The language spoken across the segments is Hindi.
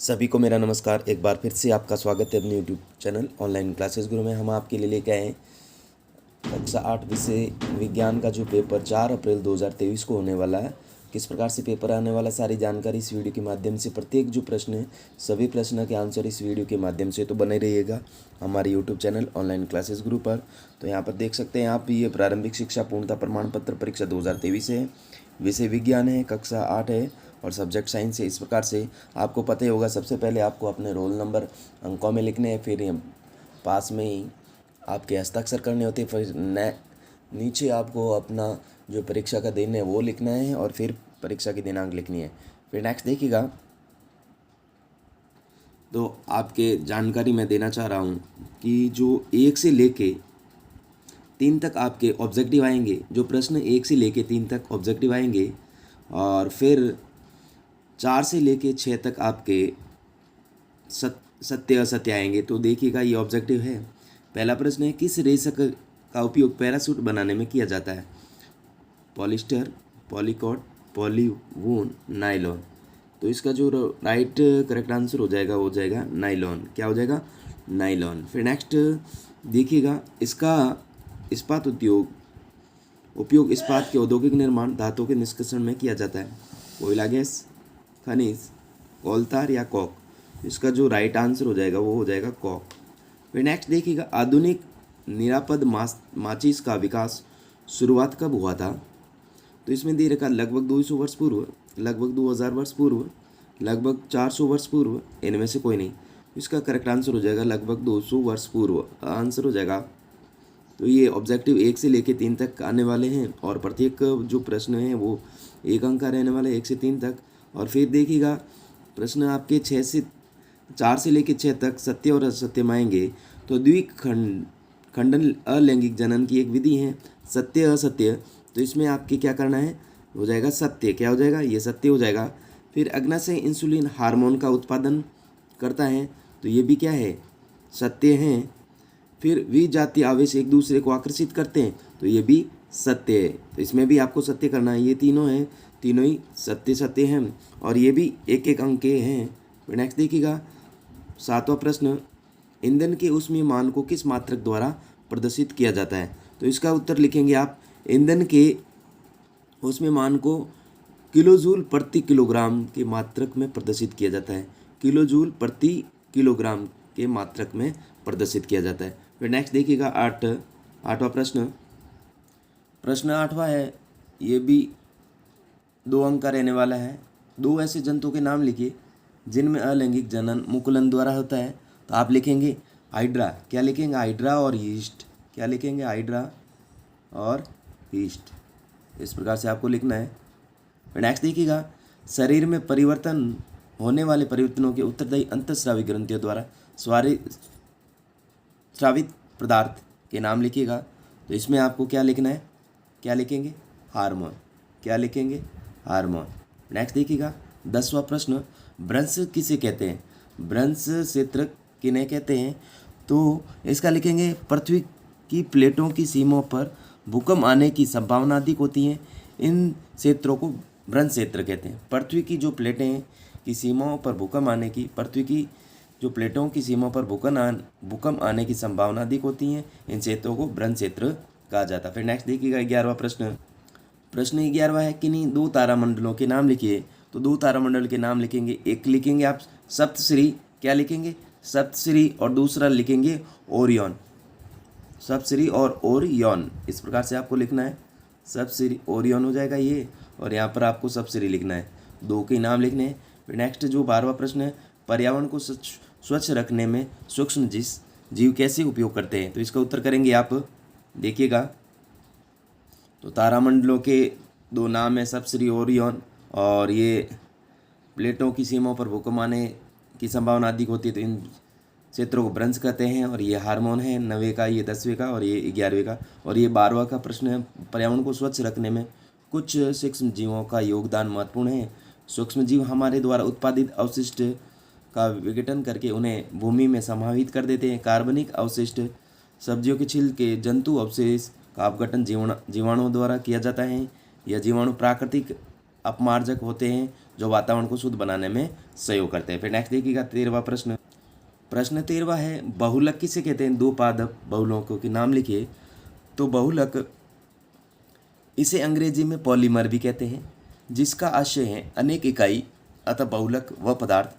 सभी को मेरा नमस्कार। एक बार फिर से आपका स्वागत है अपने यूट्यूब चैनल ऑनलाइन क्लासेस गुरु में। हम आपके लिए लेके आए हैं कक्षा 8 विषय विज्ञान का जो पेपर 4 अप्रैल 2023 को होने वाला है। किस प्रकार से पेपर आने वाला, सारी जानकारी इस वीडियो के माध्यम से, प्रत्येक जो प्रश्न है सभी प्रश्न के आंसर इस वीडियो के माध्यम से, तो बने रहिएगा हमारे यूट्यूब चैनल ऑनलाइन क्लासेस गुरु पर। तो यहाँ पर देख सकते हैं आप, ये प्रारंभिक शिक्षा पूर्णता प्रमाण पत्र परीक्षा 2023 है, विषय विज्ञान है, कक्षा 8 है और सब्जेक्ट साइंस है। इस प्रकार से आपको पता ही होगा, सबसे पहले आपको अपने रोल नंबर अंकों में लिखने हैं, फिर पास में ही आपके हस्ताक्षर करने होते हैं, फिर नीचे आपको अपना जो परीक्षा का दिन है वो लिखना है और फिर परीक्षा की दिनांक लिखनी है। फिर नेक्स्ट देखिएगा, तो आपके जानकारी मैं देना चाह रहा हूँ कि जो 1 से लेके 3 तक आपके ऑब्जेक्टिव आएंगे, जो प्रश्न 1 से लेके 3 तक ऑब्जेक्टिव आएंगे, और फिर 4 से लेके 6 तक आपके सत्य असत्य आएंगे। तो देखिएगा, ये ऑब्जेक्टिव है। पहला प्रश्न है, किस रेशा का उपयोग पैराशूट बनाने में किया जाता है? Polyester, polycot, polywool, nylon. तो इसका जो राइट करेक्ट आंसर हो जाएगा वो हो जाएगा नायलॉन। क्या हो जाएगा? नायलॉन। फिर नेक्स्ट देखिएगा, इसका इस्पात उपयोग इस्पात के औद्योगिक निर्माण, धातु के निष्कर्षण में किया जाता है। कोयला गैस, खनिज, कोलतार या कॉक। इसका जो राइट आंसर हो जाएगा वो हो जाएगा कॉक। फिर नेक्स्ट देखिएगा, आधुनिक निरापद माचिस का विकास शुरुआत कब हुआ था? तो इसमें दे रखा लगभग 200 वर्ष पूर्व, लगभग 2000 वर्ष पूर्व, लगभग 400 वर्ष पूर्व, इनमें से कोई नहीं। इसका करेक्ट आंसर हो जाएगा लगभग 200 वर्ष पूर्व आंसर हो जाएगा। तो ये ऑब्जेक्टिव 1 से लेके 3 तक आने वाले हैं और प्रत्येक जो प्रश्न है वो 1 अंक का रहने वाला है 1 से 3 तक। और फिर देखिएगा, प्रश्न आपके 4 से लेके 6 तक सत्य और असत्य में आएंगे। तो खंडन अलैंगिक जनन की एक विधि है, सत्य असत्य। तो इसमें आपके क्या करना है, हो जाएगा सत्य। क्या हो जाएगा? ये सत्य हो जाएगा। फिर अग्नाशय इंसुलिन हार्मोन का उत्पादन करता है, तो ये भी क्या है? सत्य है। फिर विजातीय आवेश एक दूसरे को आकर्षित करते हैं, तो ये भी सत्य है। तो इसमें भी आपको सत्य करना है। ये तीनों हैं, तीनों ही सत्य हैं और ये भी 1-1 अंक के हैं। फिर नेक्स्ट देखिएगा, 7वां प्रश्न, ईंधन के ऊष्मीय मान को किस मात्रक द्वारा प्रदर्शित किया जाता है? तो इसका उत्तर लिखेंगे आप, ईंधन के ऊष्मीय मान को किलोजूल प्रति किलोग्राम के मात्रक में प्रदर्शित किया जाता है। किलोजूल प्रति किलोग्राम के मात्रक में प्रदर्शित किया जाता है। फिर नेक्स्ट देखिएगा, 8वां प्रश्न 8वां है, ये भी 2 अंक का रहने वाला है। 2 ऐसे जंतुओं के नाम लिखिए जिनमें अलैंगिक जनन मुकुलन द्वारा होता है। तो आप लिखेंगे हाइड्रा। क्या लिखेंगे? हाइड्रा और यीस्ट। क्या लिखेंगे? हाइड्रा और यीस्ट। इस प्रकार से आपको लिखना है। फिर नेक्स्ट देखिएगा, शरीर में परिवर्तन होने वाले परिवर्तनों के उत्तरदायी अंतःस्रावी ग्रंथियों द्वारा स्रावित पदार्थ के नाम लिखिएगा। तो इसमें आपको क्या लिखना है? क्या लिखेंगे? हार्मोन। क्या लिखेंगे? हार्मोन। नेक्स्ट देखिएगा, 10वां प्रश्न, भ्रंश किसे कहते हैं? भ्रंश क्षेत्र किन्हें कहते हैं? तो इसका लिखेंगे, पृथ्वी की प्लेटों की सीमाओं पर भूकंप आने की संभावना अधिक होती है, इन क्षेत्रों को भ्रंश क्षेत्र कहते हैं। पृथ्वी की जो प्लेटें की सीमाओं पर भूकंप आने की, पृथ्वी की जो प्लेटों की सीमाओं पर भूकंप आने की संभावना अधिक होती है, इन क्षेत्रों को भ्रंश क्षेत्र कहा जाता है। फिर नेक्स्ट देखिएगा, 11वां प्रश्न 11वां है, किन्हीं 2 तारामंडलों के नाम लिखिए। तो 2 तारामंडल के नाम लिखेंगे, एक लिखेंगे आप सप्तश्री। क्या लिखेंगे? सप्तश्री। और दूसरा लिखेंगे ओरियन। सप्तश्री और ओरियन, इस प्रकार से आपको लिखना है। सप्तश्री ओरियन हो जाएगा ये, और यहाँ पर आपको सप्तश्री लिखना है। 2 के नाम लिखने हैं। फिर नेक्स्ट जो 12वां प्रश्न है, पर्यावरण को स्वच्छ रखने में सूक्ष्म जीव कैसे उपयोग करते हैं? तो इसका उत्तर करेंगे आप, देखिएगा। तो तारामंडलों के 2 नाम है, सप्तश्री ओरियन, और ये प्लेटों की सीमाओं पर भूकंप आने की संभावना अधिक होती है, तो इन क्षेत्रों को भ्रंश कहते हैं। और ये हार्मोन है 9वें का, ये 10वें का, और ये 11वें का। और ये 12वां का प्रश्न है, पर्यावरण को स्वच्छ रखने में कुछ सूक्ष्म जीवों का योगदान महत्वपूर्ण है। सूक्ष्म जीव हमारे द्वारा उत्पादित अवशिष्ट का विघटन करके उन्हें भूमि में समाहित कर देते हैं। कार्बनिक अवशिष्ट, सब्जियों के छिलके, जंतु अवशेष का अपघटन जीवाणुओं द्वारा किया जाता है। यह जीवाणु प्राकृतिक अपमार्जक होते हैं जो वातावरण को शुद्ध बनाने में सहयोग करते हैं। फिर नेक्स्ट देखिएगा 13वां प्रश्न। प्रश्न 13वां है, बहुलक किसे कहते हैं? दो पादप बहुलकों के नाम लिखिए। तो बहुलक इसे अंग्रेजी में पॉलीमर भी कहते हैं, जिसका आशय है अनेक इकाई। अतः बहुलक वह पदार्थ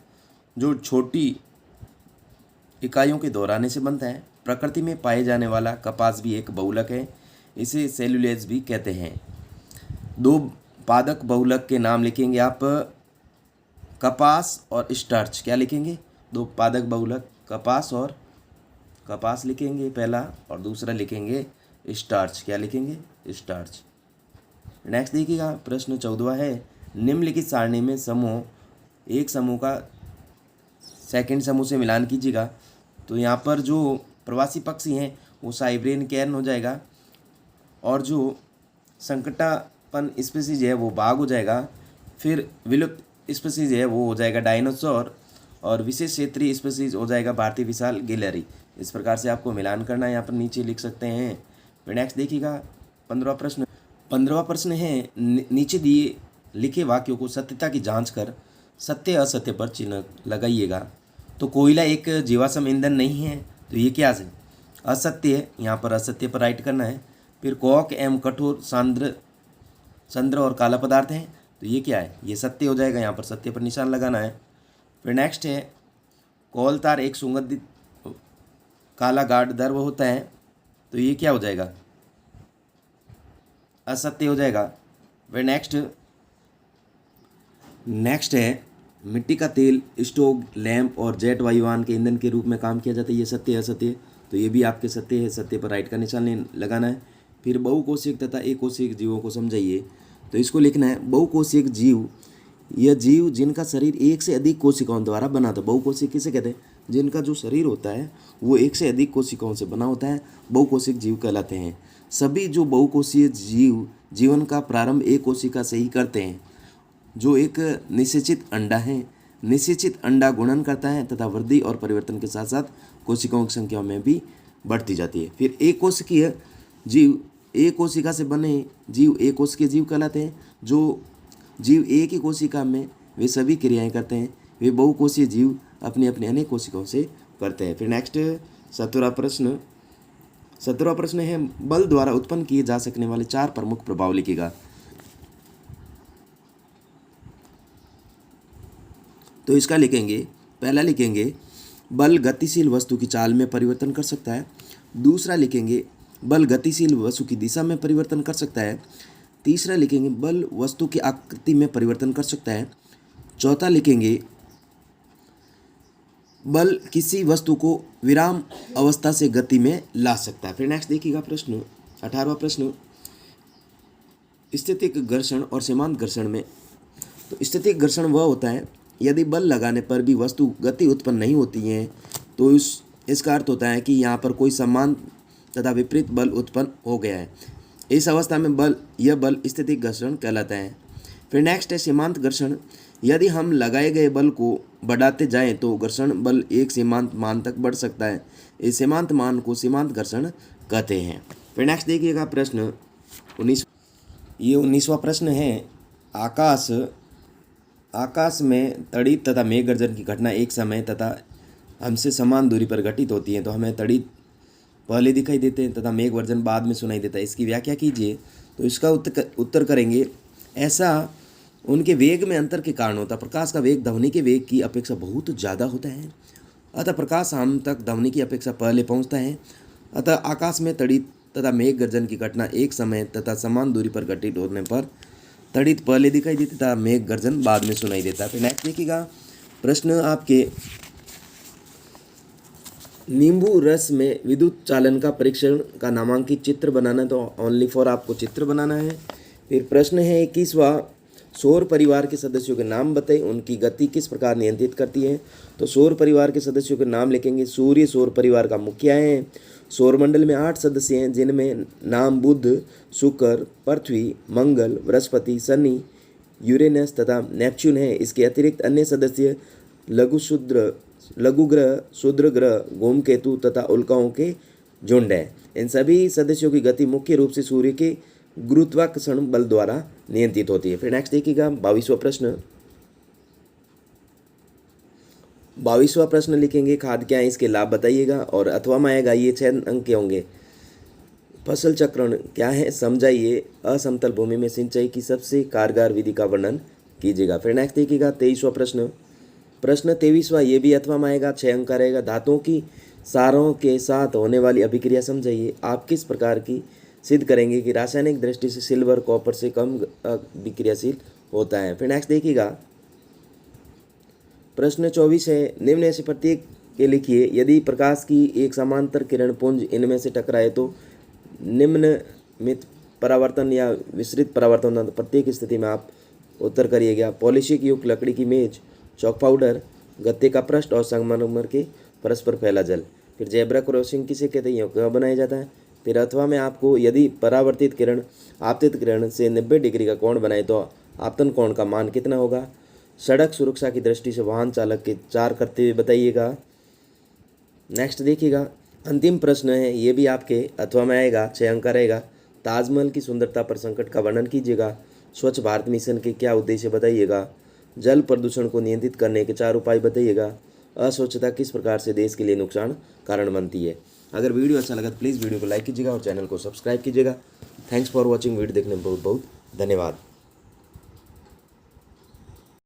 जो छोटी इकाइयों के दोहराने से बनता है। प्रकृति में पाए जाने वाला कपास भी एक बहुलक है, इसे सेलुलोज भी कहते हैं। दो पादक बहुलक के नाम लिखेंगे आप, कपास और स्टार्च। क्या लिखेंगे? दो पादक बहुलक, कपास और कपास लिखेंगे पहला, और दूसरा लिखेंगे स्टार्च। क्या लिखेंगे? स्टार्च। नेक्स्ट देखिएगा प्रश्न 14वां है, निम्नलिखित सारणी में समूह, एक समूह का सेकंड समूह से मिलान कीजिएगा। तो यहाँ पर जो प्रवासी पक्षी हैं वो साइब्रेन कैर्न हो जाएगा, और जो संकटापन स्पीसीज है वो बाघ हो जाएगा। फिर विलुप्त स्पीसीज है वो हो जाएगा डायनासोर, और विशेष क्षेत्रीय स्पीसीज हो जाएगा भारतीय विशाल गिलहरी। इस प्रकार से आपको मिलान करना है, यहाँ पर नीचे लिख सकते हैं। फिर नेक्स्ट देखिएगा 15वां प्रश्न। 15वां प्रश्न है, नीचे दिए लिखे वाक्यों को सत्यता की जांच कर सत्य असत्य पर चिन्ह लगाइएगा। तो कोयला एक जीवाश्म ईंधन नहीं है, तो ये क्या है? असत्य है, यहाँ पर असत्य पर राइट करना है। फिर कोक एवं कठोर सांद्र और काला पदार्थ है, तो ये क्या है? ये सत्य हो जाएगा, यहाँ पर सत्य पर निशान लगाना है। फिर नेक्स्ट है, कोलतार एक सुगंधित काला गाढ़ द्रव होता है, तो ये क्या हो जाएगा? असत्य हो जाएगा। फिर नेक्स्ट है, मिट्टी का तेल स्टोव, लैंप और जेट वायुयान के ईंधन के रूप में काम किया जाता है, ये सत्य है असत्य? तो ये भी आपके सत्य है, सत्य पर राइट का निशान लगाना है। फिर बहुकोशिक तथा एककोशिक जीवों को समझाइए। तो इसको लिखना है, बहुकोशिक जीव यह जीव जिनका शरीर एक से अधिक कोशिकाओं द्वारा बना था। बहुकोशिक किसे कहते हैं? जिनका जो शरीर होता है वो एक से अधिक कोशिकाओं से बना होता है, बहुकोशिक जीव कहलाते हैं। सभी जो बहुकोशीय जीव जीवन का प्रारंभ एक कोशिका से ही करते हैं, जो एक निषेचित अंडा है। निषेचित अंडा गुणन करता है तथा वृद्धि और परिवर्तन के साथ साथ कोशिकाओं की संख्या में भी बढ़ती जाती है। फिर एक कोशिकीय जीव, एक कोशिका से बने जीव एक कोशिकीय जीव कहलाते हैं। जो जीव एक ही कोशिका में वे सभी क्रियाएं करते हैं, वे बहुकोशीय जीव अपनी अपनी अनेक कोशिकाओं से करते हैं। फिर नेक्स्ट 17वां प्रश्न है, बल द्वारा उत्पन्न किए जा सकने वाले 4 प्रमुख प्रभाव लिखेगा। तो इसका लिखेंगे, पहला लिखेंगे बल गतिशील वस्तु की चाल में परिवर्तन कर सकता है। दूसरा लिखेंगे बल गतिशील वस्तु की दिशा में परिवर्तन कर सकता है। तीसरा लिखेंगे बल वस्तु की आकृति में परिवर्तन कर सकता है। चौथा लिखेंगे बल किसी वस्तु को विराम अवस्था से गति में ला सकता है। फिर नेक्स्ट देखिएगा प्रश्न 18वां प्रश्न, स्थितिक घर्षण और सीमांत घर्षण में। तो स्थितिक घर्षण वह होता है यदि बल लगाने पर भी वस्तु गति उत्पन्न नहीं होती है, तो इसका अर्थ होता है कि यहाँ पर कोई समान तथा विपरीत बल उत्पन्न हो गया है। इस अवस्था में यह बल स्थितिक घर्षण कहलाता है। फिर नेक्स्ट है सीमांत घर्षण। यदि हम लगाए गए बल को बढ़ाते जाएं तो घर्षण बल एक सीमांत मान तक बढ़ सकता है। इस सीमांत मान को सीमांत घर्षण कहते हैं। फिर नेक्स्ट देखिएगा प्रश्न 19वां प्रश्न है, आकाश में तड़ित तथा मेघ गर्जन की घटना एक समय तथा हमसे समान दूरी पर घटित होती है। तो हमें तड़ित पहले दिखाई देते हैं तथा मेघ गर्जन बाद में सुनाई देता है। इसकी व्याख्या कीजिए। तो इसका उत्तर करेंगे, ऐसा उनके वेग में अंतर के कारण होता है। प्रकाश का वेग ध्वनि के वेग की अपेक्षा बहुत ज़्यादा होता है, अतः प्रकाश हम तक ध्वनि की अपेक्षा पहले पहुंचता है। अतः आकाश में तड़ित तथा मेघ गर्जन की घटना एक समय तथा समान दूरी पर घटित होने पर तड़ित पहले दिखाई देती तथा मेघ गर्जन बाद में सुनाई देता है। फिर नेक्स्ट देखिएगा प्रश्न आपके, नींबू रस में विद्युत चालन का परीक्षण का नामांकित चित्र बनाना। तो ओनली फॉर आपको चित्र बनाना है। फिर प्रश्न है 21वां, सौर परिवार के सदस्यों के नाम बताइए, उनकी गति किस प्रकार नियंत्रित करती है। तो सौर परिवार के सदस्यों के नाम लिखेंगे। सूर्य सौर परिवार का मुखिया है। सौरमंडल में 8 सदस्य हैं, जिनमें नाम बुध, शुक्र, पृथ्वी, मंगल, बृहस्पति, शनि, यूरेनस तथा नेपच्यून है। इसके अतिरिक्त अन्य सदस्य लघु ग्रह, क्षुद्र ग्रह, धूमकेतु तथा उल्काओं के झुंड है। इन सभी सदस्यों की गति मुख्य रूप से सूर्य के गुरुत्वाकर्षण बल द्वारा नियंत्रित होती है। फिर नेक्स्ट देखिएगा 22वां प्रश्न, 22वां प्रश्न लिखेंगे, खाद क्या है, इसके लाभ बताइएगा। और अथवा में आएगा, ये 6 अंक के होंगे। फसल चक्रण क्या है, समझाइए। असमतल भूमि में सिंचाई की सबसे कारगर विधि का वर्णन कीजिएगा। फिर नेक्स्ट देखिएगा 23वां प्रश्न। प्रश्न 23वां, ये भी अथवा में आएगा, 6 अंक का रहेगा। धातुओं की सारों के साथ होने वाली अभिक्रिया समझाइए। आप किस प्रकार की सिद्ध करेंगे कि रासायनिक दृष्टि से सिल्वर कॉपर से कम अभिक्रियाशील होता है। फिर नेक्स्ट देखिएगा प्रश्न 24 है, निम्न में से प्रत्येक के लिखिए। यदि प्रकाश की एक समांतर किरण पुंज इनमें से टकराए तो निम्नलिखित परावर्तन या विसरित परावर्तन, प्रत्येक स्थिति में आप उत्तर करिएगा। पॉलिशिंग युक्त लकड़ी की मेज, चॉक पाउडर, गत्ते का पृष्ठ और संगमरमर के परस्पर फैला जल। फिर जेब्रा क्रॉसिंग किसे कहते हैं, क्यों बनाया जाता है। फिर अथवा में आपको, यदि परावर्तित किरण आपतित किरण से 90 डिग्री का कोण बनाए तो आपतन कोण का मान कितना होगा। सड़क सुरक्षा की दृष्टि से वाहन चालक के 4 कर्तव्य बताइएगा। नेक्स्ट देखिएगा अंतिम प्रश्न है, ये भी आपके अथवा में आएगा, 6 अंक का रहेगा। ताजमहल की सुंदरता पर संकट का वर्णन कीजिएगा। स्वच्छ भारत मिशन के क्या उद्देश्य बताइएगा। जल प्रदूषण को नियंत्रित करने के 4 उपाय बताइएगा। अस्वच्छता किस प्रकार से देश के लिए नुकसान कारण बनती है। अगर वीडियो अच्छा लगा तो प्लीज़ वीडियो को लाइक कीजिएगा और चैनल को सब्सक्राइब कीजिएगा। Thanks for watching. वीडियो देखने में बहुत बहुत धन्यवाद।